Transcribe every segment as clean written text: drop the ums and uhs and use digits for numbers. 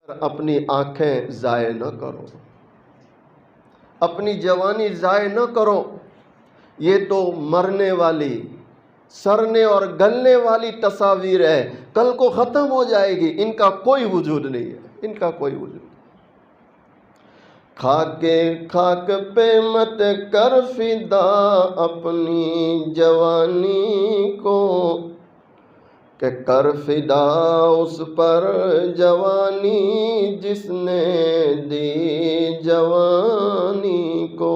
اپنی آنکھیں ضائع نہ کرو، اپنی جوانی ضائع نہ کرو۔ یہ تو مرنے والی، سڑنے اور گلنے والی تصاویر ہے، کل کو ختم ہو جائے گی، ان کا کوئی وجود نہیں ہے، ان کا کوئی وجود نہیں۔ خاک پہ مت کر فدا اپنی جوانی کو، کہ کر فدا اس پر جوانی جس نے دی جوانی کو۔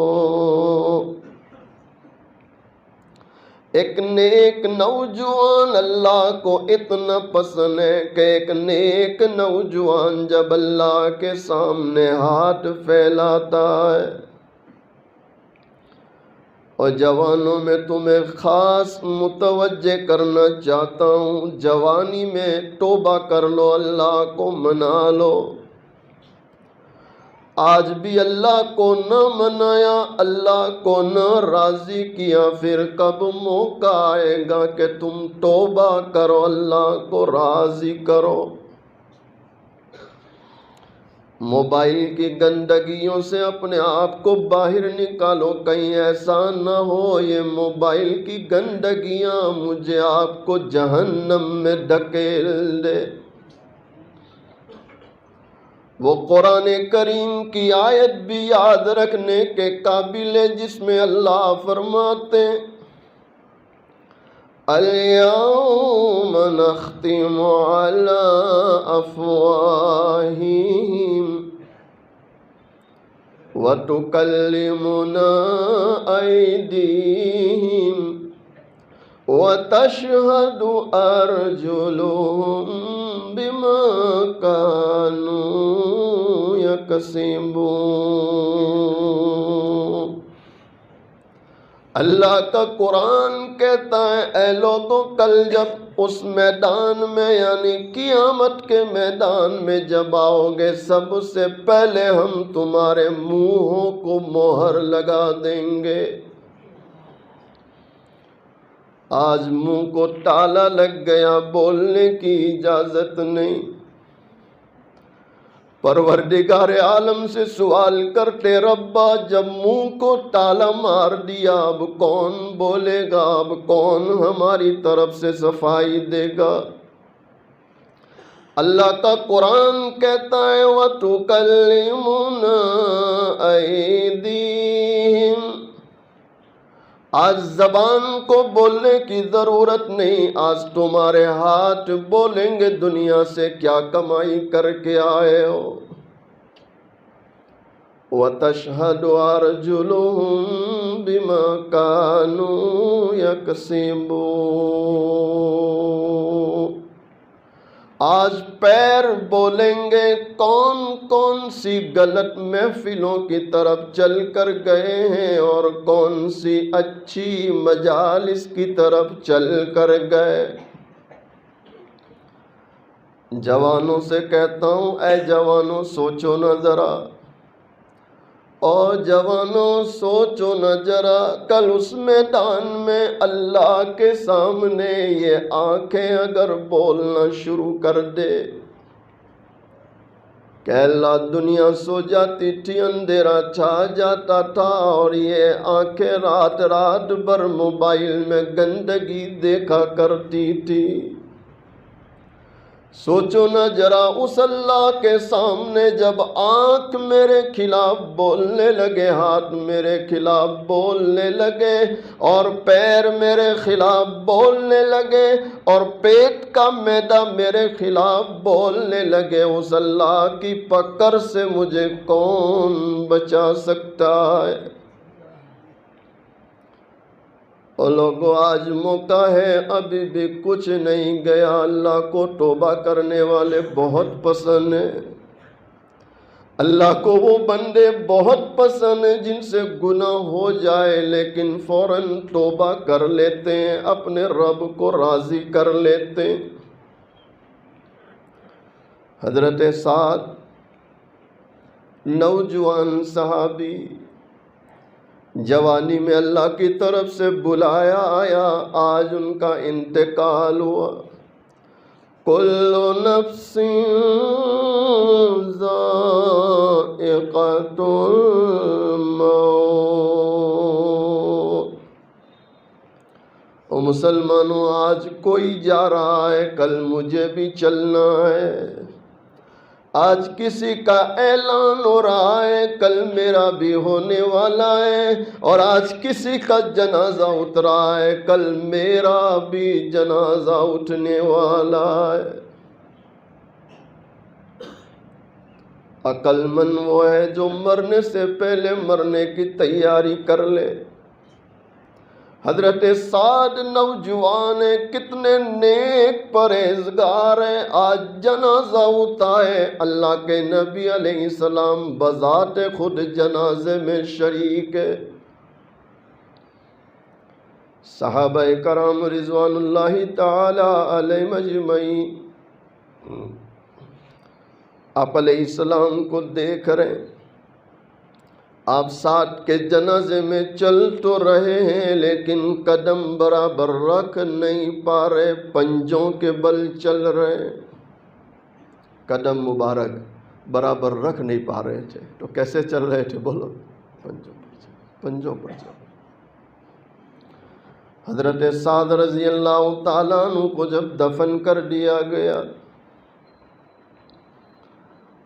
ایک نیک نوجوان اللہ کو اتنا پسند ہے کہ ایک نیک نوجوان جب اللہ کے سامنے ہاتھ پھیلاتا ہے، اور جوانوں میں تمہیں خاص متوجہ کرنا چاہتا ہوں، جوانی میں توبہ کر لو، اللہ کو منا لو۔ آج بھی اللہ کو نہ منایا، اللہ کو نہ راضی کیا، پھر کب موقع آئے گا کہ تم توبہ کرو، اللہ کو راضی کرو۔ موبائل کی گندگیوں سے اپنے آپ کو باہر نکالو، کہیں ایسا نہ ہو یہ موبائل کی گندگیاں مجھے آپ کو جہنم میں دھکیل دے۔ وہ قرآن کریم کی آیت بھی یاد رکھنے کے قابل ہے، جس میں اللہ فرماتے ہیں الْيَوْمَ نَخْتِمُ عَلَىٰ أَفْوَاهِهِمْ وَتُكَلِّمُنَا أَيْدِيهِمْ وَتَشْهَدُ أَرْجُلُهُم بِمَا كَانُوا يَكْسِبُونَ۔ اللہ کا قرآن کہتا ہے اے لوگوں، کل جب اس میدان میں یعنی قیامت کے میدان میں جب آؤ گے، سب سے پہلے ہم تمہارے منہوں کو مہر لگا دیں گے۔ آج منہ کو تالا لگ گیا، بولنے کی اجازت نہیں۔ پروردگار عالم سے سوال کرتے ربا، جب منہ کو تالا مار دیا اب کون بولے گا، اب کون ہماری طرف سے صفائی دے گا؟ اللہ کا قرآن کہتا ہے وَتُكَلِّمُنَا أَيْدِيهِمْ۔ آج زبان کو بولنے کی ضرورت نہیں، آج تمہارے ہاتھ بولیں گے دنیا سے کیا کمائی کر کے آئے ہو۔ وَتَشْهَدُ أَرْجُلُهُم بِمَا كَانُوا يَكْسِبُونَ۔ آج پیر بولیں گے کون کون سی غلط محفلوں کی طرف چل کر گئے ہیں اور کون سی اچھی مجالس کی طرف چل کر گئے۔ جوانوں سے کہتا ہوں اے جوانوں سوچو نہ ذرا، اور جوانوں سوچو نہ ذرا، کل اس میدان میں اللہ کے سامنے یہ آنکھیں اگر بولنا شروع کر دے کہ اللہ دنیا سو جاتی تھی، اندھیرا چھا جاتا تھا اور یہ آنکھیں رات رات بھر موبائل میں گندگی دیکھا کرتی تھی۔ سوچو نہ ذرا اس اللہ کے سامنے جب آنکھ میرے خلاف بولنے لگے، ہاتھ میرے خلاف بولنے لگے اور پیر میرے خلاف بولنے لگے اور پیٹ کا معدہ میرے خلاف بولنے لگے، اس اللہ کی پکڑ سے مجھے کون بچا سکتا ہے؟ اور لوگوں آج موقع ہے، ابھی بھی کچھ نہیں گیا۔ اللہ کو توبہ کرنے والے بہت پسند ہیں، اللہ کو وہ بندے بہت پسند ہیں جن سے گناہ ہو جائے لیکن فوراً توبہ کر لیتے ہیں، اپنے رب کو راضی کر لیتے ہیں۔ حضرت سعد نوجوان صحابی، جوانی میں اللہ کی طرف سے بلایا آیا، آج ان کا انتقال ہوا۔ کل نفس ذائقۃ الموت۔ او مسلمانوں، آج کوئی جا رہا ہے، کل مجھے بھی چلنا ہے۔ آج کسی کا اعلان ہو رہا ہے، کل میرا بھی ہونے والا ہے، اور آج کسی کا جنازہ اترا ہے، کل میرا بھی جنازہ اٹھنے والا ہے۔ عقل مند وہ ہے جو مرنے سے پہلے مرنے کی تیاری کر لے۔ حضرت سعد نوجوان ہیں، کتنے نیک پرہیزگار ہیں، آج جنازہ اٹھائے، اللہ کے نبی علیہ السلام بذات خود جنازے میں شریک ہے۔ صحابہ کرام رضوان اللہ تعالی علیہم اجمعین آپ علیہ السلام کو دیکھ رہے ہیں، آپ سعد کے جنازے میں چل تو رہے ہیں لیکن قدم برابر رکھ نہیں پا رہے، پنجوں کے بل چل رہے، قدم مبارک برابر رکھ نہیں پا رہے تھے، تو کیسے چل رہے تھے بولو؟ پنجوں پر چل۔ حضرت سعد رضی اللہ تعالیٰ عنہ کو جب دفن کر دیا گیا،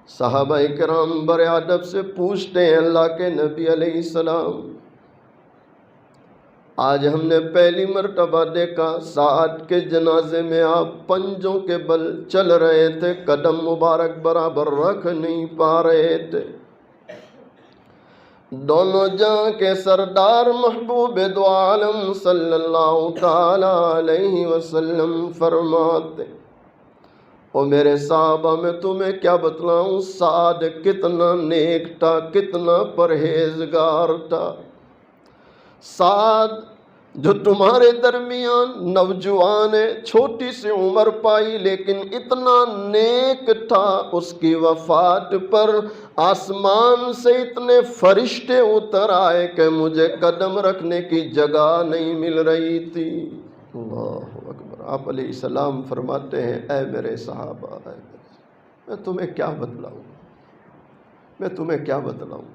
صحابہ کرام بڑے ادب سے پوچھتے ہیں اللہ کے نبی علیہ السلام، آج ہم نے پہلی مرتبہ دیکھا سعد کے جنازے میں آپ پنجوں کے بل چل رہے تھے، قدم مبارک برابر رکھ نہیں پا رہے تھے۔ دونوں جہاں کے سردار محبوب دو عالم صلی اللہ تعالی علیہ وسلم فرماتے، اور میرے صحابہ میں تمہیں کیا بتلاؤں، سعد کتنا نیک تھا، کتنا پرہیزگار تھا۔ سعد جو تمہارے درمیان نوجوان ہے، چھوٹی سی عمر پائی لیکن اتنا نیک تھا، اس کی وفات پر آسمان سے اتنے فرشتے اتر آئے کہ مجھے قدم رکھنے کی جگہ نہیں مل رہی تھی۔ اللہ اکبر۔ آپ علیہ السلام فرماتے ہیں، اے میرے صحابہ، میں تمہیں کیا بتلاؤں،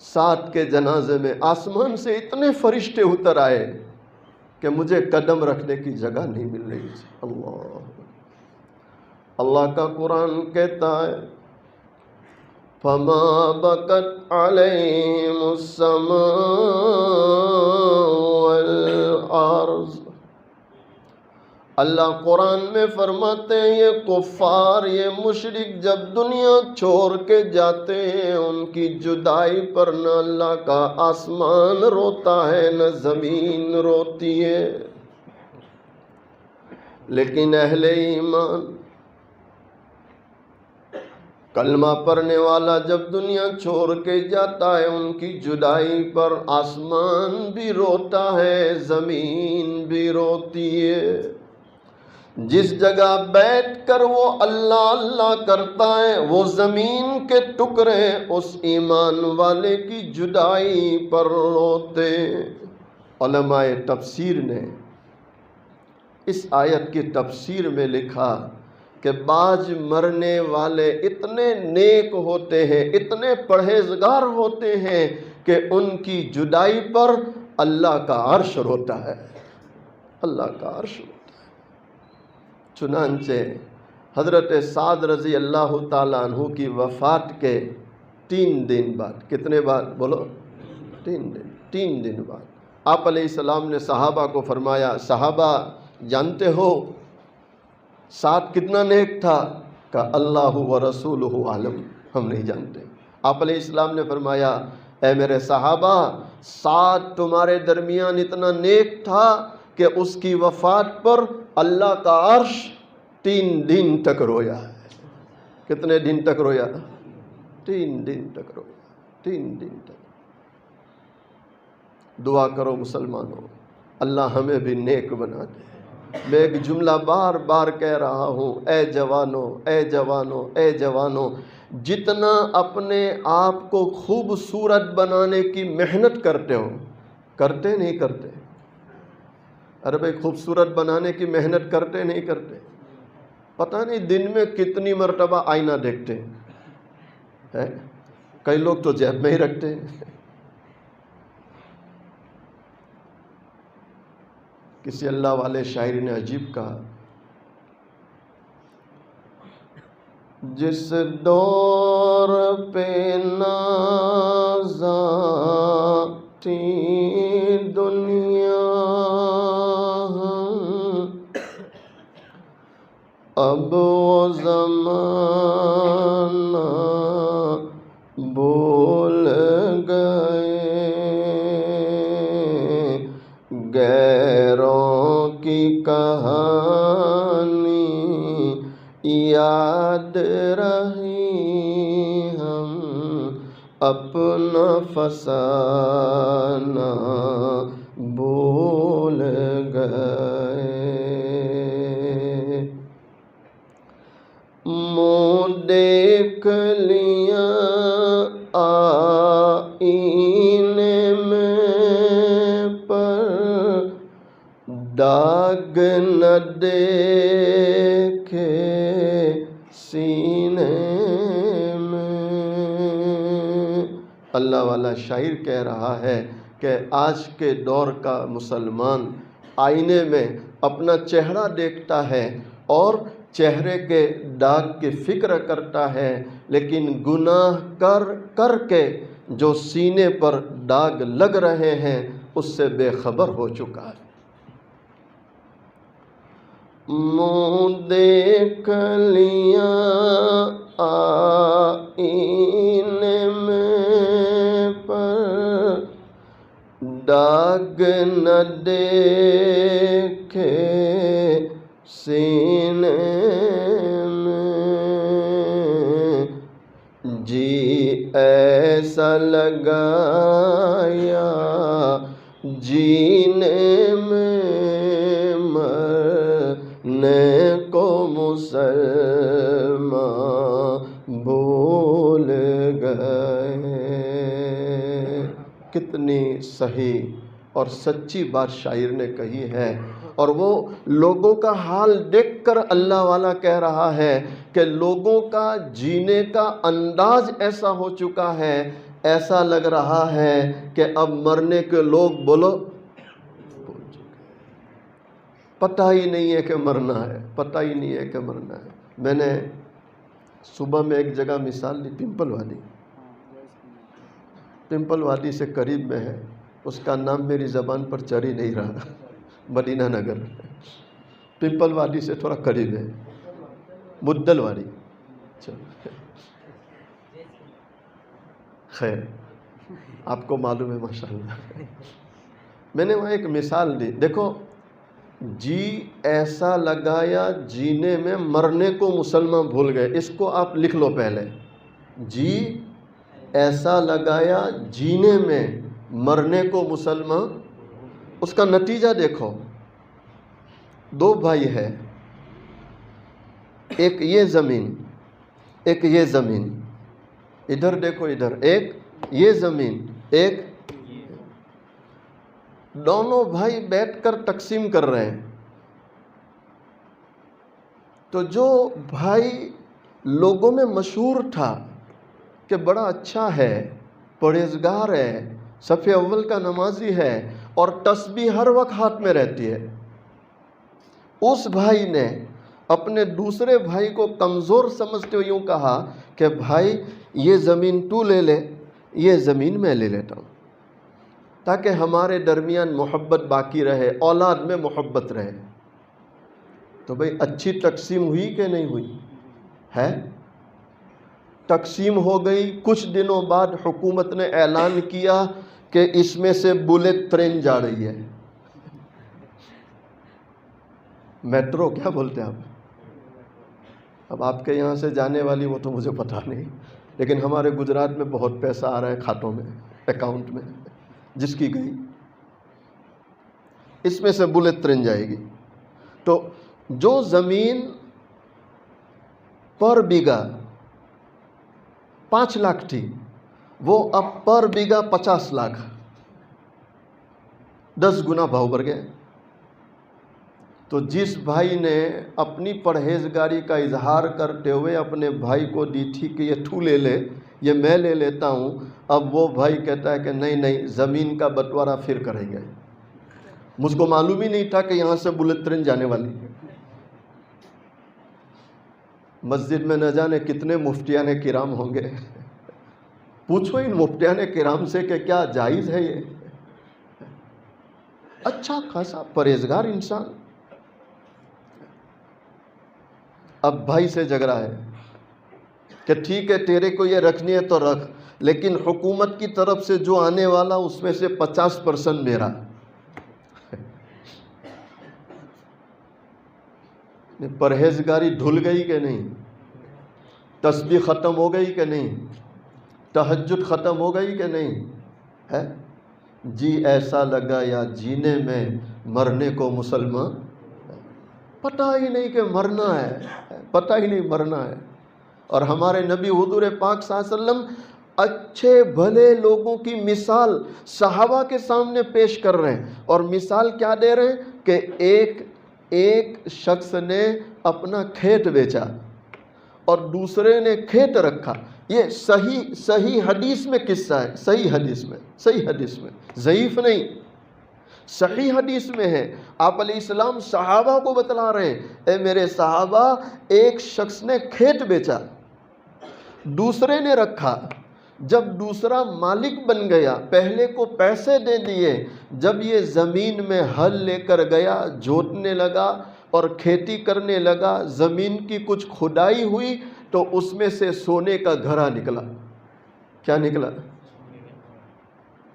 سعد کے جنازے میں آسمان سے اتنے فرشتے اتر آئے کہ مجھے قدم رکھنے کی جگہ نہیں مل رہی تھی۔ اللہ کا قرآن کہتا ہے، فَمَا بَكَتْ عَلَيْهِمُ السَّمَاءُ وَالْأَرْضُ۔ اللہ قرآن میں فرماتے ہیں، یہ کفار، یہ مشرک جب دنیا چھوڑ کے جاتے ہیں، ان کی جدائی پر نہ اللہ کا آسمان روتا ہے نہ زمین روتی ہے، لیکن اہل ایمان کلمہ پڑھنے والا جب دنیا چھوڑ کے جاتا ہے، ان کی جدائی پر آسمان بھی روتا ہے، زمین بھی روتی ہے۔ جس جگہ بیٹھ کر وہ اللہ اللہ کرتا ہے، وہ زمین کے ٹکڑے اس ایمان والے کی جدائی پر روتے۔ علماء تفسیر نے اس آیت کی تفسیر میں لکھا کہ بعض مرنے والے اتنے نیک ہوتے ہیں، اتنے پرہیزگار ہوتے ہیں کہ ان کی جدائی پر اللہ کا عرش روتا ہے، اللہ کا عرش روتا ہے۔ چنانچہ حضرت سعد رضی اللہ تعالیٰ عنہ کی وفات کے 3 دن بعد، کتنے بعد بولو؟ 3 دن بعد آپ علیہ السلام نے صحابہ کو فرمایا، صحابہ جانتے ہو سعد کتنا نیک تھا؟ کہا اللہ و رسولہ عالم، ہم نہیں جانتے۔ آپ علیہ السلام نے فرمایا، اے میرے صحابہ، سعد تمہارے درمیان اتنا نیک تھا کہ اس کی وفات پر اللہ کا عرش 3 دن تک رویا ہے۔ کتنے دن تک رویا؟ 3 دن تک رویا، 3 دن تک۔ دعا کرو مسلمانوں، اللہ ہمیں بھی نیک بنا دے۔ میں ایک جملہ بار بار کہہ رہا ہوں، اے جوانوں، اے جوانوں، اے جوانوں، جتنا اپنے آپ کو خوبصورت بنانے کی محنت کرتے ہو، کرتے نہیں کرتے؟ ارے بھائی، خوبصورت بنانے کی محنت کرتے نہیں کرتے؟ پتہ نہیں دن میں کتنی مرتبہ آئینہ دیکھتے ہیں؟ کئی لوگ تو جیب میں ہی رکھتے ہیں. کسی اللہ والے شاعر نے عجیب کہا، جس دور پہ نازاں تھی دنیا، اب وہ زمانہ بھول گئے، غیروں کی کہانی یاد رہی، ہم اپنا فسانہ بھول گئے. منہ دیکھ لیا آئینے میں پر داغ نہ دیکھے سینے میں. اللہ والا شاعر کہہ رہا ہے کہ آج کے دور کا مسلمان آئینے میں اپنا چہرہ دیکھتا ہے اور چہرے کے داغ کی فکر کرتا ہے، لیکن گناہ کر کے جو سینے پر داغ لگ رہے ہیں اس سے بے خبر ہو چکا ہے. منہ دیکھ لیا آئینے میں پر داغ نہ دیکھے سینے میں، جی ایسا لگایا جینے میں مرنے کو مسلمان بھول گئے. کتنی صحیح اور سچی بات شاعر نے کہی ہے، اور وہ لوگوں کا حال دیکھ کر اللہ والا کہہ رہا ہے کہ لوگوں کا جینے کا انداز ایسا ہو چکا ہے، ایسا لگ رہا ہے کہ اب مرنے کے لوگ بولو پتہ ہی نہیں ہے کہ مرنا ہے، پتہ ہی نہیں ہے کہ مرنا ہے. میں نے صبح میں ایک جگہ مثال لی، پمپل وادی سے قریب میں ہے، اس کا نام میری زبان پر چڑھ ہی نہیں رہا، مدینہ نگر. پمپل وادی سے تھوڑا قریب ہے، بدل وادی. خیر آپ کو معلوم ہے ماشاءاللہ. میں نے وہاں ایک مثال دی، دیکھو جی ایسا لگایا جینے میں مرنے کو مسلمان بھول گئے. اس کو آپ لکھ لو پہلے، جی ایسا لگایا جینے میں مرنے کو مسلمان. اس کا نتیجہ دیکھو، دو بھائی ہے، ایک یہ زمین ایک یہ زمین، ادھر دیکھو ادھر، ایک یہ زمین ایک، دونوں بھائی بیٹھ کر تقسیم کر رہے ہیں. تو جو بھائی لوگوں میں مشہور تھا کہ بڑا اچھا ہے، پرہیزگار ہے، صف اول کا نمازی ہے اور تسبیح ہر وقت ہاتھ میں رہتی ہے، اس بھائی نے اپنے دوسرے بھائی کو کمزور سمجھتے ہوئے یوں کہا کہ بھائی یہ زمین تو لے لے، یہ زمین میں لے لیتا ہوں، تاکہ ہمارے درمیان محبت باقی رہے، اولاد میں محبت رہے. تو بھئی اچھی تقسیم ہوئی کہ نہیں ہوئی ہے؟ تقسیم ہو گئی. کچھ دنوں بعد حکومت نے اعلان کیا کہ اس میں سے بلیٹ ٹرین جا رہی ہے. میٹرو کیا بولتے ہیں آپ؟ اب آپ کے یہاں سے جانے والی وہ تو مجھے پتہ نہیں، لیکن ہمارے گجرات میں بہت پیسہ آ رہا ہے کھاتوں میں، اکاؤنٹ میں، جس کی گئی اس میں سے بلیٹ ٹرین جائے گی. تو جو زمین پر بیگھا 5 لاکھ تھی وہ اب پر بیگھا 50 لاکھ، 10 گنا بھاؤ بڑھ گئے. تو جس بھائی نے اپنی پرہیزگاری کا اظہار کرتے ہوئے اپنے بھائی کو دی تھی کہ یہ تو لے لے، یہ میں لے لیتا ہوں. اب وہ بھائی کہتا ہے کہ نہیں نہیں زمین کا بٹوارا پھر کریں گے. مجھ کو معلوم ہی نہیں تھا کہ یہاں سے بلٹ ٹرین جانے والی. مسجد میں نہ جانے کتنے مفتیان کرام ہوں گے. پوچھو ان مفتیان کرام سے کہ کیا جائز ہے یہ. اچھا خاصا پرہیزگار انسان اب بھائی سے جھگڑا ہے کہ ٹھیک ہے تیرے کو یہ رکھنی ہے تو رکھ، لیکن حکومت کی طرف سے جو آنے والا اس میں سے 50% میرا. پرہیزگاری دھل گئی کہ نہیں؟ تسبیح ختم ہو گئی کہ نہیں؟ تہجد ختم ہو گئی کہ نہیں ہے؟ جی ایسا لگا یا جینے میں مرنے کو مسلمان. پتہ ہی نہیں کہ مرنا ہے، پتہ ہی نہیں مرنا ہے. اور ہمارے نبی حضور پاک صلی اللہ علیہ وسلم اچھے بھلے لوگوں کی مثال صحابہ کے سامنے پیش کر رہے ہیں. اور مثال کیا دے رہے ہیں کہ ایک شخص نے اپنا کھیت بیچا اور دوسرے نے کھیت رکھا. یہ صحیح حدیث میں قصہ ہے، صحیح حدیث میں ضعیف نہیں، صحیح حدیث میں ہے. آپ علیہ السلام صحابہ کو بتلا رہے ہیں اے میرے صحابہ، ایک شخص نے کھیت بیچا، دوسرے نے رکھا. جب دوسرا مالک بن گیا، پہلے کو پیسے دے دیے، جب یہ زمین میں ہل لے کر گیا، جوتنے لگا اور کھیتی کرنے لگا، زمین کی کچھ کھدائی ہوئی تو اس میں سے سونے کا گھڑا نکلا. کیا نکلا؟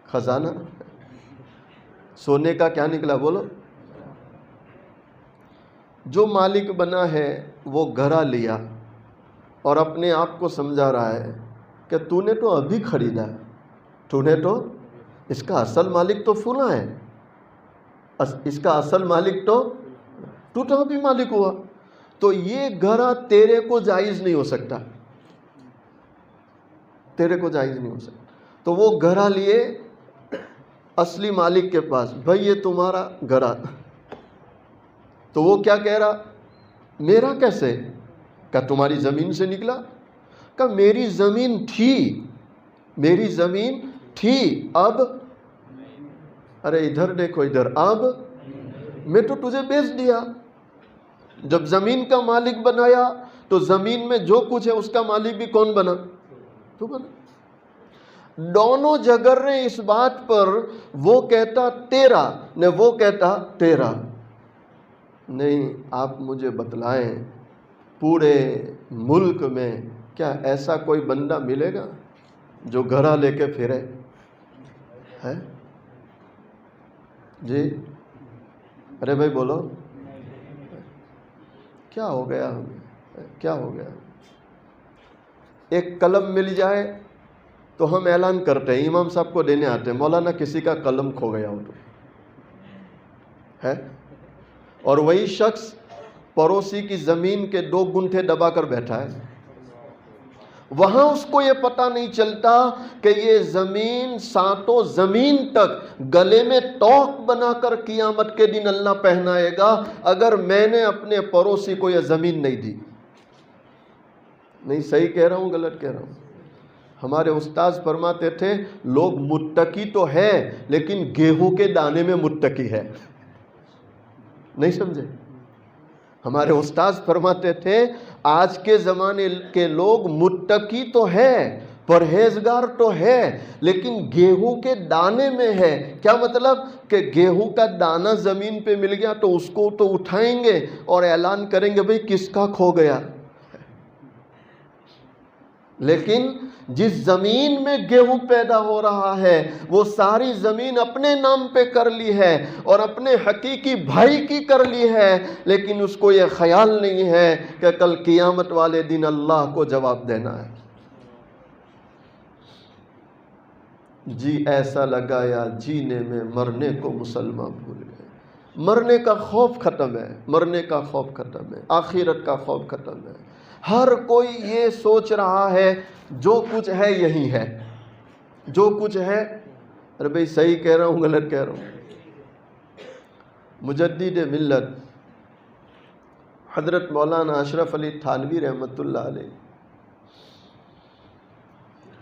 خزانہ. سونے کا کیا نکلا بولو؟ جو مالک بنا ہے وہ گھڑا لیا اور اپنے آپ کو سمجھا رہا ہے کہ تو نے تو ابھی خریدا، تو نے تو، اس کا اصل مالک تو فلاں ہے، اس کا اصل مالک تو ابھی مالک ہوا. تو یہ گھڑا تیرے کو جائز نہیں ہو سکتا، تیرے کو جائز نہیں ہو سکتا. تو وہ گھڑا لیے اصلی مالک کے پاس، بھائی یہ تمہارا گھڑا. تو وہ کیا کہہ رہا؟ میرا کیسے؟ کہ تمہاری زمین سے نکلا؟ کہ میری زمین تھی اب، ارے ادھر دیکھو ادھر، اب میں تو تجھے بیچ دیا. جب زمین کا مالک بنایا تو زمین میں جو کچھ ہے اس کا مالک بھی کون بنا؟ تو بنا. دونوں جھگڑ رہے اس بات پر، وہ کہتا تیرا نہ وہ کہتا تیرا. نہیں، آپ مجھے بتلائیں پورے ملک میں کیا ایسا کوئی بندہ ملے گا جو گھڑا لے کے پھرے ہے؟ جی ارے بھائی بولو، کیا ہو گیا ہمیں؟ کیا ہو گیا؟ ایک قلم مل جائے تو ہم اعلان کرتے ہیں، امام صاحب کو دینے آتے ہیں، مولانا کسی کا قلم کھو گیا ہو تو ہے. اور وہی شخص پڑوسی کی زمین کے 2 گنٹھے دبا کر بیٹھا ہے. وہاں اس کو یہ پتہ نہیں چلتا کہ یہ زمین 7 زمین تک گلے میں توق بنا کر قیامت کے دن اللہ پہنائے گا اگر میں نے اپنے پڑوسی کو یہ زمین نہیں دی. نہیں صحیح کہہ رہا ہوں غلط کہہ رہا ہوں؟ ہمارے استاذ فرماتے تھے لوگ متقی تو ہے لیکن گیہوں کے دانے میں متقی ہے. نہیں سمجھے؟ ہمارے استاذ فرماتے تھے آج کے زمانے کے لوگ متقی تو ہے، پرہیزگار تو ہے، لیکن گیہوں کے دانے میں ہے. کیا مطلب؟ کہ گیہوں کا دانہ زمین پہ مل گیا تو اس کو تو اٹھائیں گے اور اعلان کریں گے بھئی کس کا کھو گیا. لیکن جس زمین میں گیہوں پیدا ہو رہا ہے وہ ساری زمین اپنے نام پہ کر لی ہے اور اپنے حقیقی بھائی کی کر لی ہے، لیکن اس کو یہ خیال نہیں ہے کہ کل قیامت والے دن اللہ کو جواب دینا ہے. جی ایسا لگا یا جینے میں مرنے کو مسلمان بھول گئے. مرنے کا خوف ختم ہے، مرنے کا خوف ختم ہے، آخرت کا خوف ختم ہے. ہر کوئی یہ سوچ رہا ہے جو کچھ ہے یہی ہے، جو کچھ ہے. ارے بھئی صحیح کہہ رہا ہوں غلط کہہ رہا ہوں؟ مجدد ملت حضرت مولانا اشرف علی تھانوی رحمۃ اللہ علیہ،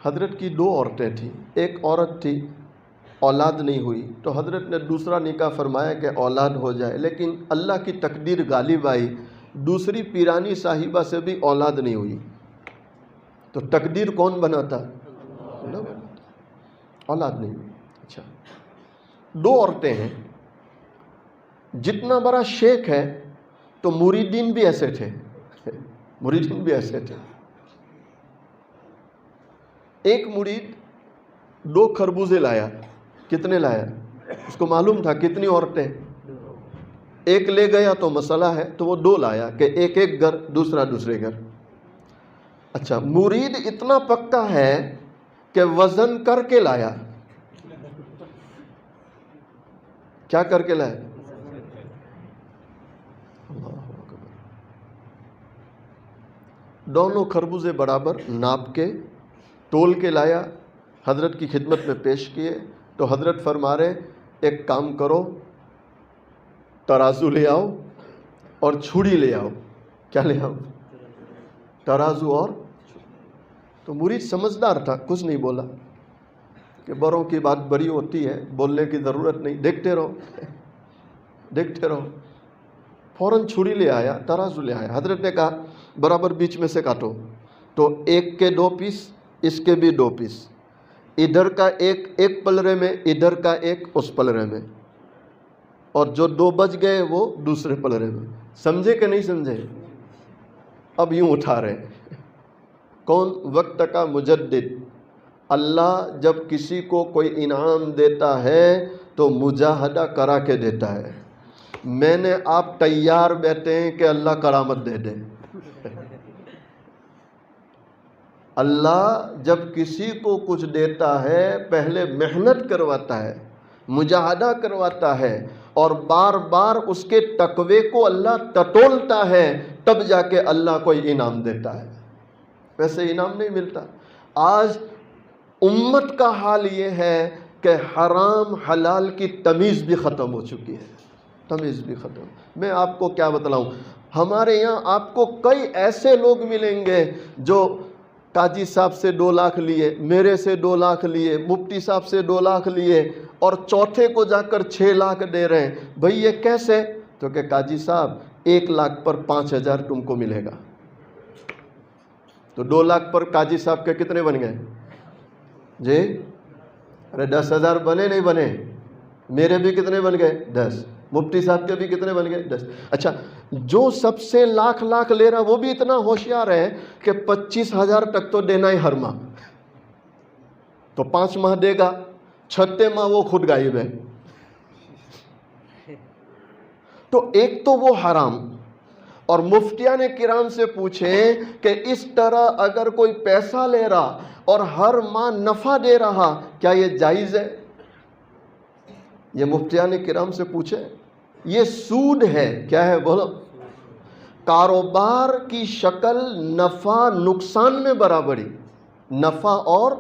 حضرت کی 2 عورتیں تھیں. ایک عورت تھی اولاد نہیں ہوئی تو حضرت نے دوسرا نکاح فرمایا کہ اولاد ہو جائے، لیکن اللہ کی تقدیر غالب آئی، دوسری پیرانی صاحبہ سے بھی اولاد نہیں ہوئی. تو تقدیر کون بناتا؟ اللہ بناتا. اولاد نہیں ہوئی. اچھا 2 عورتیں ہیں. جتنا بڑا شیخ ہے تو مریدین بھی ایسے تھے. مریدین بھی ایسے تھے. ایک مرید 2 خربوزے لایا. کتنے لایا؟ اس کو معلوم تھا کتنی عورتیں. ایک لے گیا تو مسئلہ ہے، تو وہ 2 لایا کہ ایک ایک گھر، دوسرا دوسرے گھر. اچھا مرید اتنا پکا ہے کہ وزن کر کے لایا. کیا کر کے لایا؟ دونوں خربوزے برابر ناپ کے تول کے لایا، حضرت کی خدمت میں پیش کیے. تو حضرت فرما رہے ایک کام کرو، ترازو لے آؤ اور چھڑی لے آؤ. کیا لے آؤ؟ ترازو اور. تو مرید سمجھدار تھا، کچھ نہیں بولا کہ بڑوں کی بات بڑی ہوتی ہے، بولنے کی ضرورت نہیں، دیکھتے رہو دیکھتے رہو. فوراً چھڑی لے آیا، ترازو لے آیا. حضرت نے کہا برابر بیچ میں سے کاٹو. تو ایک کے 2 پیس، اس کے بھی 2 پیس، ادھر کا ایک پلڑے میں، ادھر کا ایک اس پلڑے میں، اور جو 2 بچ گئے وہ دوسرے پلڑے میں. سمجھے کہ نہیں سمجھے؟ اب یوں اٹھا رہے. کون؟ وقت کا مجدد. اللہ جب کسی کو کوئی انعام دیتا ہے تو مجاہدہ کرا کے دیتا ہے. میں نے آپ تیار بیٹھے ہیں کہ اللہ کرامت دے دے. اللہ جب کسی کو کچھ دیتا ہے پہلے محنت کرواتا ہے، مجاہدہ کرواتا ہے، اور بار بار اس کے تقوی کو اللہ ٹٹولتا ہے، تب جا کے اللہ کوئی انعام دیتا ہے. ویسے انعام نہیں ملتا. آج امت کا حال یہ ہے کہ حرام حلال کی تمیز بھی ختم ہو چکی ہے. تمیز بھی ختم. میں آپ کو کیا بتلاؤں، ہمارے یہاں آپ کو کئی ایسے لوگ ملیں گے جو قاضی صاحب سے 2 لاکھ لیے، میرے سے 2 لاکھ لیے، مفتی صاحب سے 2 لاکھ لیے، اور چوتھے کو جا کر 6 لاکھ دے رہے ہیں. بھئی یہ کیسے؟ تو کہ قاضی صاحب 1 لاکھ پر 5,000 تم کو ملے گا. تو 2 لاکھ پر قاضی صاحب کے کتنے بن گئے جی؟ ارے 10,000 بنے نہیں بنے؟ میرے بھی کتنے بن گئے؟ 10. مفتی صاحب کے بھی کتنے بن گئے؟ 10. اچھا جو سب سے لاکھ لے رہا وہ بھی اتنا ہوشیار ہے کہ 25,000 تک تو دینا ہی ہر ماہ. تو 5 ماہ دے گا، 6 ماہ وہ خود غائب ہے. تو ایک تو وہ حرام. اور مفتیان کرام سے پوچھیں کہ اس طرح اگر کوئی پیسہ لے رہا اور ہر ماہ نفع دے رہا، کیا یہ جائز ہے؟ یہ مفتیان کرام سے پوچھیں. یہ سود ہے. کیا ہے بولو؟ کاروبار کی شکل نفع نقصان میں برابری، نفع اور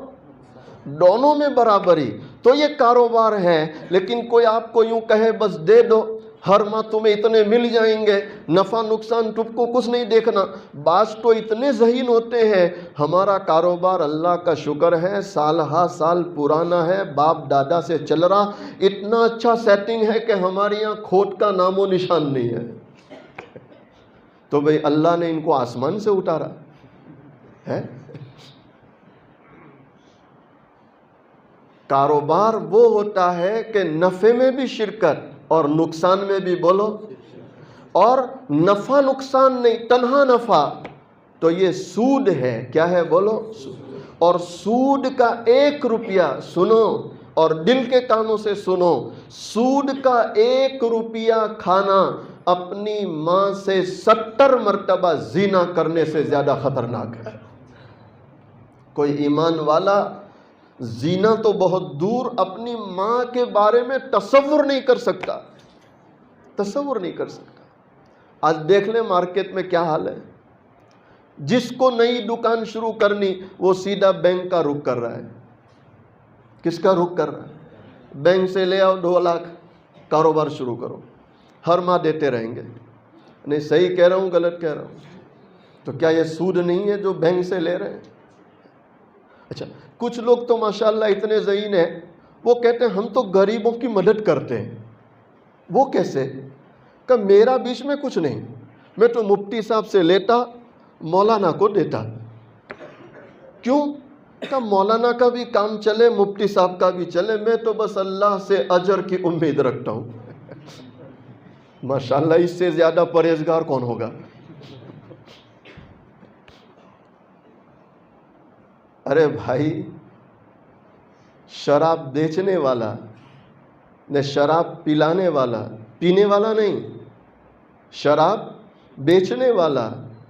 دونوں میں برابری، تو یہ کاروبار ہے. لیکن کوئی آپ کو یوں کہے بس دے دو، ہر ماہ تمہیں اتنے مل جائیں گے، نفع نقصان تم کو کچھ نہیں دیکھنا. بعض تو اتنے ذہین ہوتے ہیں، ہمارا کاروبار اللہ کا شکر ہے سال ہا سال پرانا ہے، باپ دادا سے چل رہا، اتنا اچھا سیٹنگ ہے کہ ہمارے یہاں کھوٹ کا نام و نشان نہیں ہے. تو بھئی اللہ نے ان کو آسمان سے اتارا ہے؟ کاروبار وہ ہوتا ہے کہ نفع میں بھی شرکت اور نقصان میں بھی، بولو، اور نفع نقصان نہیں، تنہا نفع. تو یہ سود ہے. کیا ہے بولو؟ اور سود کا 1 روپیہ، سنو اور دل کے کانوں سے سنو، سود کا 1 روپیہ کھانا اپنی ماں سے 70 مرتبہ زنا کرنے سے زیادہ خطرناک ہے. کوئی ایمان والا زنا تو بہت دور، اپنی ماں کے بارے میں تصور نہیں کر سکتا، تصور نہیں کر سکتا. آج دیکھ لیں مارکیٹ میں کیا حال ہے. جس کو نئی دکان شروع کرنی وہ سیدھا بینک کا رخ کر رہا ہے. کس کا رخ کر رہا ہے؟ بینک سے لے آؤ 2 لاکھ، کاروبار شروع کرو، ہر ماہ دیتے رہیں گے. نہیں صحیح کہہ رہا ہوں غلط کہہ رہا ہوں؟ تو کیا یہ سود نہیں ہے جو بینک سے لے رہے ہیں؟ اچھا، کچھ لوگ تو ماشاءاللہ اتنے ذہین ہیں، وہ کہتے ہیں ہم تو غریبوں کی مدد کرتے ہیں. وہ کیسے؟ کہ میرا بیچ میں کچھ نہیں، میں تو مفتی صاحب سے لیتا، مولانا کو دیتا. کیوں؟ کہ مولانا کا بھی کام چلے، مفتی صاحب کا بھی چلے، میں تو بس اللہ سے اجر کی امید رکھتا ہوں. ماشاءاللہ اس سے زیادہ پرہیزگار کون ہوگا؟ ارے بھائی، شراب بیچنے والا نہ شراب پلانے والا، پینے والا نہیں، شراب بیچنے والا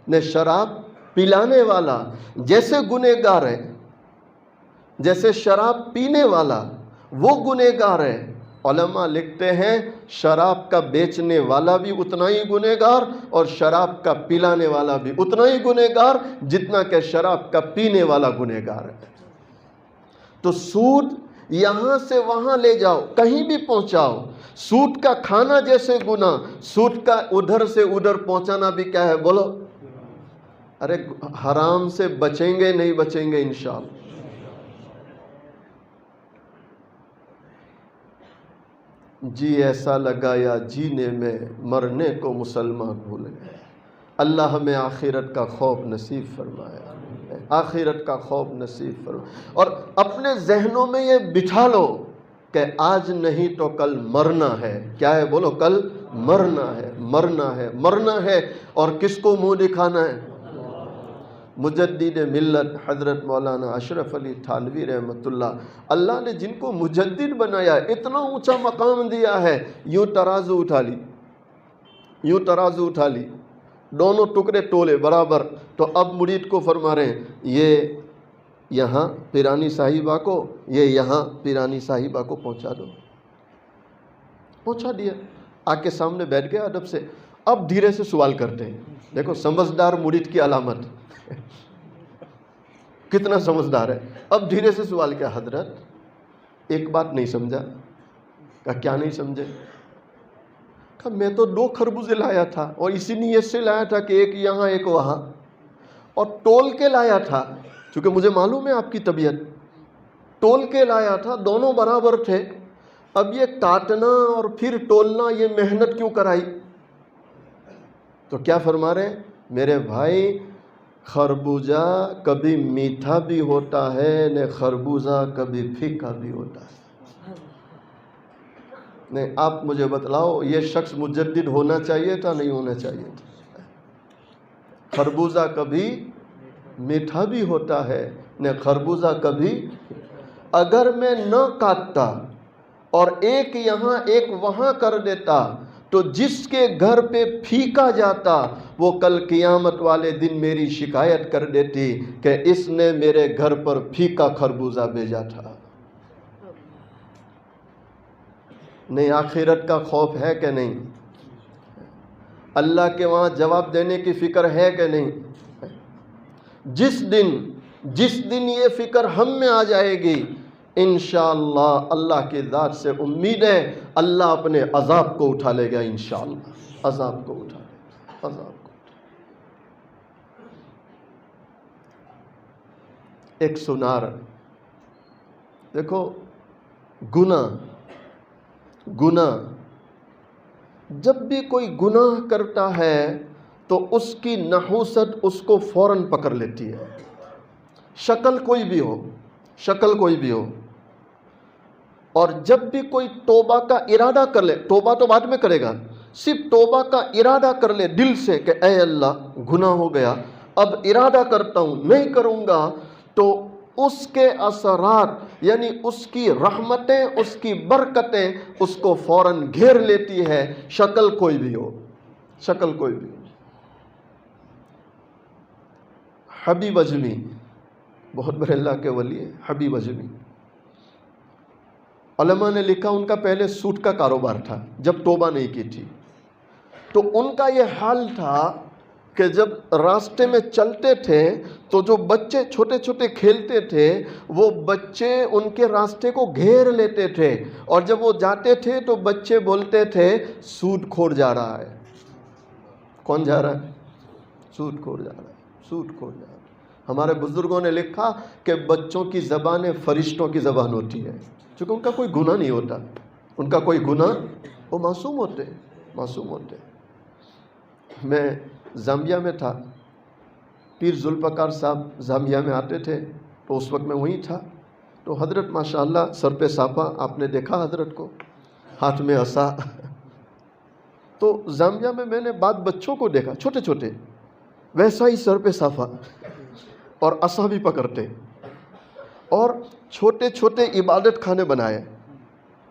نہ شراب پلانے والا جیسے گنہگار ہے، جیسے شراب پینے والا وہ گنہگار ہے. علماء لکھتے ہیں شراب کا بیچنے والا بھی اتنا ہی گنہگار اور شراب کا پلانے والا بھی اتنا ہی گنہگار جتنا کہ شراب کا پینے والا گنہگار ہے. تو سود یہاں سے وہاں لے جاؤ، کہیں بھی پہنچاؤ. سود کا کھانا جیسے گناہ، سود کا ادھر سے ادھر پہنچانا بھی کیا ہے بولو؟ ارے حرام سے بچیں گے نہیں بچیں گے انشاءاللہ. جی ایسا لگا یا جینے میں مرنے کو مسلمان بھول گئے. اللہ ہمیں آخرت کا خوف نصیب فرمایا، آخرت کا خوف نصیب فرمایا. اور اپنے ذہنوں میں یہ بٹھا لو کہ آج نہیں تو کل مرنا ہے. کیا ہے بولو؟ کل مرنا ہے، مرنا ہے، مرنا ہے. اور کس کو منہ دکھانا ہے؟ مجدد ملت حضرت مولانا اشرف علی تھانوی رحمۃ اللہ. اللہ نے جن کو مجدد بنایا، اتنا اونچا مقام دیا ہے، یوں ترازو اٹھا لی، یوں ترازو اٹھا لی، دونوں ٹکڑے تولے برابر. تو اب مرید کو فرما رہے ہیں یہ یہاں پیرانی صاحبہ کو، یہ یہاں پیرانی صاحبہ کو پہنچا دو. پہنچا دیا، آ کے سامنے بیٹھ گیا ادب سے. اب دھیرے سے سوال کرتے ہیں. دیکھو سمجھدار مرید کی علامت، کتنا سمجھدار ہے. اب دھیرے سے سوال کیا؟ حضرت ایک بات نہیں سمجھا. کہا کیا نہیں سمجھے؟ کہا میں تو 2 خربوزے لایا تھا اور اسی نیت سے لایا تھا کہ ایک یہاں ایک وہاں، اور تول کے لایا تھا چونکہ مجھے معلوم ہے آپ کی طبیعت. تول کے لایا تھا، دونوں برابر تھے. اب یہ کاٹنا اور پھر تولنا یہ محنت کیوں کرائی؟ تو کیا فرما رہے ہیں میرے بھائی؟ خربوزہ کبھی میٹھا بھی ہوتا ہے نہ خربوزہ کبھی پھیکا بھی ہوتا ہے. نہیں آپ مجھے بتلاؤ یہ شخص مجدد ہونا چاہیے تھا نہیں ہونا چاہیے تھا؟ خربوزہ کبھی میٹھا بھی ہوتا ہے نہ خربوزہ کبھی. اگر میں نہ کاٹتا اور ایک یہاں ایک وہاں کر دیتا تو جس کے گھر پہ پھیکا جاتا وہ کل قیامت والے دن میری شکایت کر دیتی کہ اس نے میرے گھر پر پھیکا خربوزہ بھیجا تھا. نہیں آخرت کا خوف ہے کہ نہیں؟ اللہ کے وہاں جواب دینے کی فکر ہے کہ نہیں؟ جس دن یہ فکر ہم میں آ جائے گی انشاءاللہ اللہ کی ذات سے امید ہے اللہ اپنے عذاب کو اٹھا لے گا. انشاءاللہ عذاب کو اٹھا لے گا، عذاب کو. ایک سنار دیکھو، گناہ جب بھی کوئی گناہ کرتا ہے تو اس کی نحوست اس کو فوراً پکڑ لیتی ہے. شکل کوئی بھی ہو. اور جب بھی کوئی توبہ کا ارادہ کر لے، توبہ تو بعد میں کرے گا، صرف توبہ کا ارادہ کر لے دل سے کہ اے اللہ گناہ ہو گیا، اب ارادہ کرتا ہوں نہیں کروں گا، تو اس کے اثرات یعنی اس کی رحمتیں، اس کی برکتیں اس کو فوراً گھیر لیتی ہے، شکل کوئی بھی ہو. حبیب اجمی بہت بڑے اللہ کے ولی ہیں. حبیب اجمی علماء نے لکھا ان کا پہلے سوٹ کا کاروبار تھا جب توبہ نہیں کی تھی. تو ان کا یہ حال تھا کہ جب راستے میں چلتے تھے تو جو بچے چھوٹے چھوٹے کھیلتے تھے وہ بچے ان کے راستے کو گھیر لیتے تھے، اور جب وہ جاتے تھے تو بچے بولتے تھے سود کھور جا رہا ہے. کون جا رہا ہے؟ سود کھور جا رہا ہے، سود کھور جا رہا ہے. ہمارے بزرگوں نے لکھا کہ بچوں کی زبانیں فرشتوں کی زبان ہوتی ہے، چونکہ ان کا کوئی گناہ نہیں ہوتا، ان کا کوئی گناہ، وہ معصوم ہوتے ہیں، معصوم ہوتے ہیں۔ میں زامبیا میں تھا، پیر ذوالفقار صاحب زامبیا میں آتے تھے، تو اس وقت میں وہیں تھا، تو حضرت ماشاءاللہ سر پہ صافہ، آپ نے دیکھا حضرت کو، ہاتھ میں عصا۔ تو زامبیا میں نے بعض بچوں کو دیکھا چھوٹے چھوٹے، ویسا ہی سر پہ صافہ اور عصا بھی پکڑتے، اور چھوٹے چھوٹے عبادت خانے بنائے،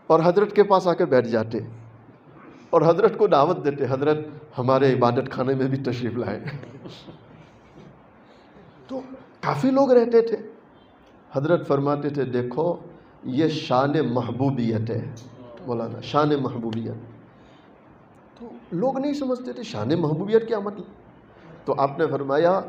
اور حضرت کے پاس آ کے بیٹھ جاتے، اور حضرت کو دعوت دیتے، حضرت ہمارے عبادت خانے میں بھی تشریف لائے۔ تو کافی لوگ رہتے تھے۔ حضرت فرماتے تھے دیکھو یہ شان محبوبیت ہے مولانا، شان محبوبیت۔ تو لوگ نہیں سمجھتے تھے شان محبوبیت کیا مطلب۔ تو آپ نے فرمایا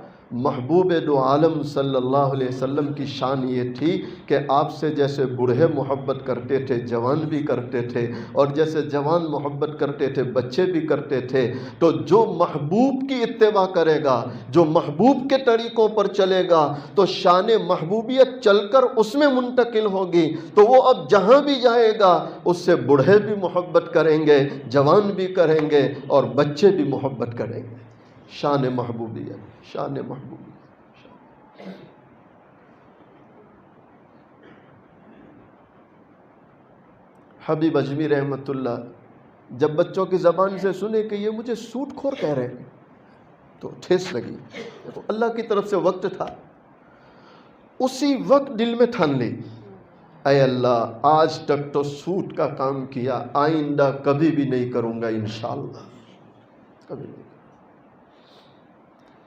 محبوب دو عالم صلی اللہ علیہ وسلم کی شان یہ تھی کہ آپ سے جیسے بوڑھے محبت کرتے تھے، جوان بھی کرتے تھے، اور جیسے جوان محبت کرتے تھے بچے بھی کرتے تھے۔ تو جو محبوب کی اتباع کرے گا، جو محبوب کے طریقوں پر چلے گا، تو شان محبوبیت چل کر اس میں منتقل ہوگی، تو وہ اب جہاں بھی جائے گا اس سے بوڑھے بھی محبت کریں گے، جوان بھی کریں گے، اور بچے بھی محبت کریں گے۔ شان محبوبیت، شان محبوبیت۔ حبیب اجمی رحمۃ اللہ جب بچوں کی زبان سے سنے کہ یہ مجھے سوٹ کھور کہہ رہے ہیں تو ٹھیس لگی۔ تو اللہ کی طرف سے وقت تھا، اسی وقت دل میں ٹھان لی، اے اللہ آج تک تو سوٹ کا کام کیا، آئندہ کبھی بھی نہیں کروں گا انشاءاللہ، کبھی نہیں۔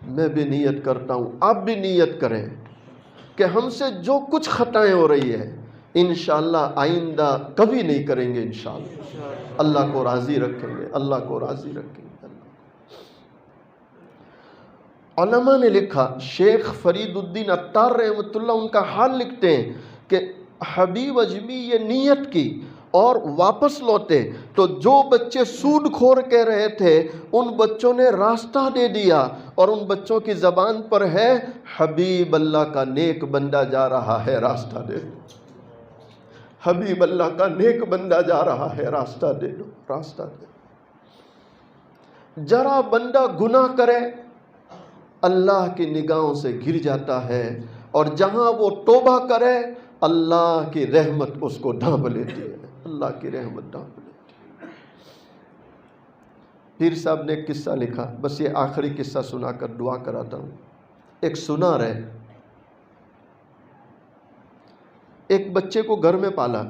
میں بھی نیت کرتا ہوں، آپ بھی نیت کریں کہ ہم سے جو کچھ خطائیں ہو رہی ہے انشاءاللہ آئندہ کبھی نہیں کریں گے، انشاءاللہ اللہ کو راضی رکھیں گے، اللہ کو راضی رکھیں گے۔ علماء نے لکھا، شیخ فرید الدین عطار رحمۃ اللہ ان کا حال لکھتے ہیں کہ حبیب اجمی یہ نیت کی اور واپس لوٹے تو جو بچے سود خور کہہ رہے تھے ان بچوں نے راستہ دے دیا، اور ان بچوں کی زبان پر ہے حبیب اللہ کا نیک بندہ جا رہا ہے راستہ دے دو، حبیب اللہ کا نیک بندہ جا رہا ہے راستہ دے دو، راستہ دے دو۔ ذرا بندہ گناہ کرے اللہ کی نگاہوں سے گر جاتا ہے، اور جہاں وہ توبہ کرے اللہ کی رحمت اس کو ڈھانپ لیتی ہے، اللہ کی رحمت ڈھانپ لیتی ہے۔ پیر صاحب نے ایک قصہ لکھا، بس یہ آخری قصہ سنا کر دعا کراتا ہوں۔ ایک سنار ہے، ایک بچے کو گھر میں پالا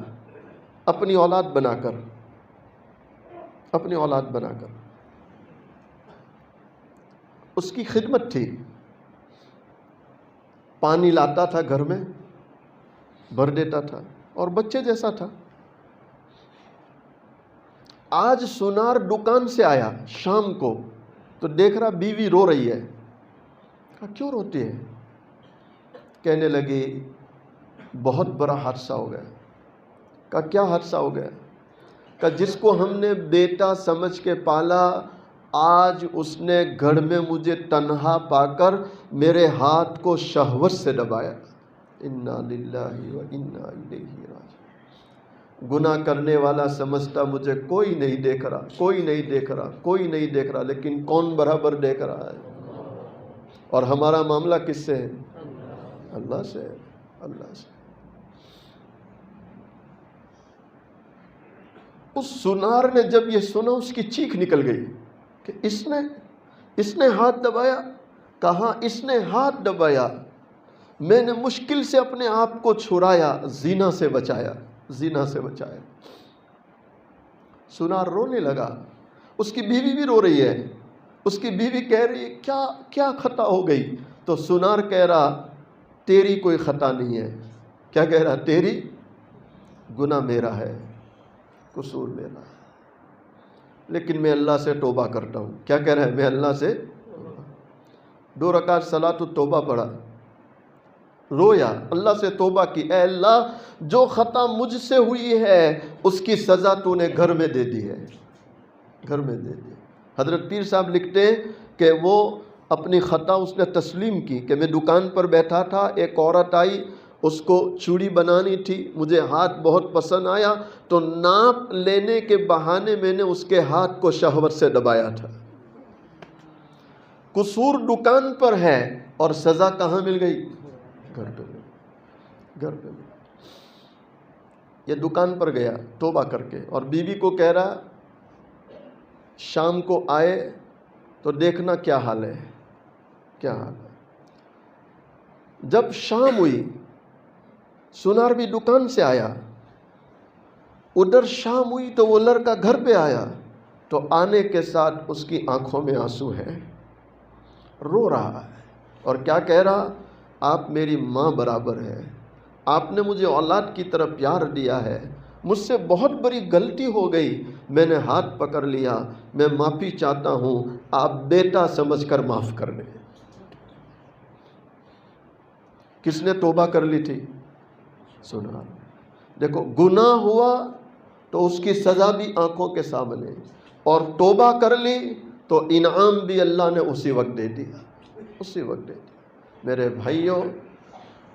اپنی اولاد بنا کر، اپنی اولاد بنا کر، اس کی خدمت تھی، پانی لاتا تھا گھر میں، بھر دیتا تھا، اور بچے جیسا تھا۔ آج سنار دکان سے آیا شام کو تو دیکھ رہا بیوی رو رہی ہے، کہا کیوں روتی ہے؟ کہنے لگی بہت بڑا حادثہ ہو گیا۔ کہا کیا حادثہ ہو گیا؟ کہا جس کو ہم نے بیٹا سمجھ کے پالا آج اس نے گھر میں مجھے تنہا پا کر میرے ہاتھ کو شہوت سے دبایا۔ انا للہ و انا الیہ راجعون۔ گناہ کرنے والا سمجھتا مجھے کوئی نہیں دیکھ رہا، کوئی نہیں دیکھ رہا، کوئی نہیں دیکھ رہا، لیکن کون برابر دیکھ رہا ہے؟ اور ہمارا معاملہ کس سے ہے؟ اللہ سے، اللہ سے۔ اس سنار نے جب یہ سنا اس کی چیخ نکل گئی کہ اس نے ہاتھ دبایا۔ کہا اس نے ہاتھ دبایا، میں نے مشکل سے اپنے آپ کو چھڑایا، زنا سے بچایا، زنا سے بچایا۔ سنار رونے لگا، اس کی بیوی بھی رو رہی ہے، اس کی بیوی کہہ رہی ہے کیا خطا ہو گئی؟ تو سنار کہہ رہا تیری کوئی خطا نہیں ہے۔ کیا کہہ رہا؟ تیری گناہ میرا ہے، قصور میرا ہے، لیکن میں اللہ سے توبہ کرتا ہوں۔ کیا کہہ رہا ہے؟ میں اللہ سے 2 رکعت صلاۃ التوبہ پڑھا، رویا، اللہ سے توبہ کی، اے اللہ جو خطا مجھ سے ہوئی ہے اس کی سزا تو نے گھر میں دے دی ہے، گھر میں دے دی۔ حضرت پیر صاحب لکھتے ہیں کہ وہ اپنی خطا اس نے تسلیم کی کہ میں دکان پر بیٹھا تھا، ایک عورت آئی، اس کو چوڑی بنانی تھی، مجھے ہاتھ بہت پسند آیا تو ناپ لینے کے بہانے میں نے اس کے ہاتھ کو شہوت سے دبایا تھا۔ قصور دکان پر ہے اور سزا کہاں مل گئی؟ گھر پہ مل گئی، گھر پہ مل گئی۔ یہ دکان پر گیا توبہ کر کے اور بیوی کو کہہ رہا شام کو آئے تو دیکھنا کیا حال ہے، کیا حال ہے۔ جب شام ہوئی سنار بھی دکان سے آیا، ادھر شام ہوئی تو وہ لڑکا گھر پہ آیا تو آنے کے ساتھ اس کی آنکھوں میں آنسو ہے، رو رہا ہے اور کیا کہہ رہا؟ آپ میری ماں برابر ہے، آپ نے مجھے اولاد کی طرح پیار دیا ہے، مجھ سے بہت بڑی غلطی ہو گئی، میں نے ہاتھ پکڑ لیا، میں معافی چاہتا ہوں، آپ بیٹا سمجھ کر معاف کر دیں۔ کس نے توبہ کر لی تھی؟ سنا۔ دیکھو گناہ ہوا تو اس کی سزا بھی آنکھوں کے سامنے، اور توبہ کر لی تو انعام بھی اللہ نے اسی وقت دے دیا، اسی وقت دے دیا۔ میرے بھائیوں،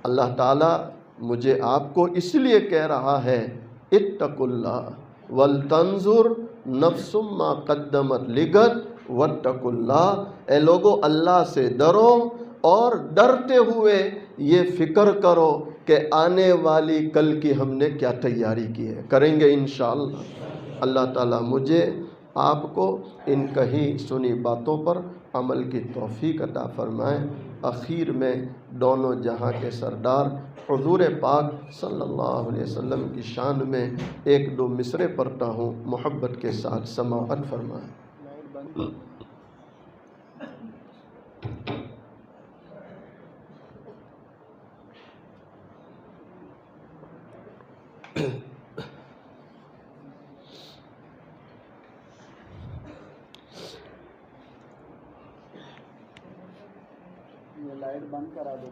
اللہ تعالیٰ مجھے آپ کو اس لیے کہہ رہا ہے اتقوا اللہ ولتنظر نفس ما قدمت لغد واتقوا اللہ، اے لوگو اللہ سے ڈرو اور ڈرتے ہوئے یہ فکر کرو کہ آنے والی کل کی ہم نے کیا تیاری کی ہے، کریں گے انشاءاللہ۔ اللہ تعالیٰ مجھے آپ کو ان کہیں سنی باتوں پر عمل کی توفیق عطا فرمائے۔ اخیر میں دونوں جہاں کے سردار حضور پاک صلی اللہ علیہ وسلم کی شان میں ایک دو مصرعے پڑھتا ہوں، محبت کے ساتھ سماعت فرمائیں۔ یہ لائٹ بند کرا دو۔